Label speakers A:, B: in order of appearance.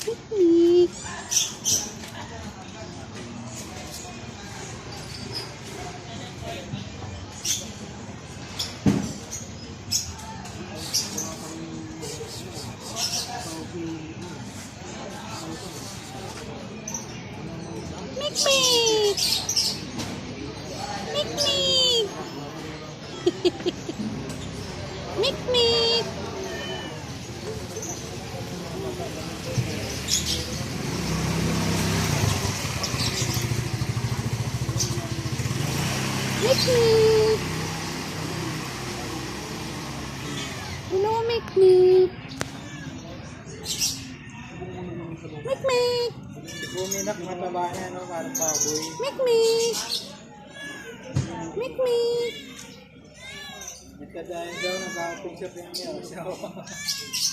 A: Picnic. Picnic. Picnic. Picnic. Picnic. Hello, Picnic. Picnic.
B: Buminak mataba niya, no? Parang baboy.
A: Picnic. Picnic.
B: Nagkadayan daw, nag-picture din niya. So,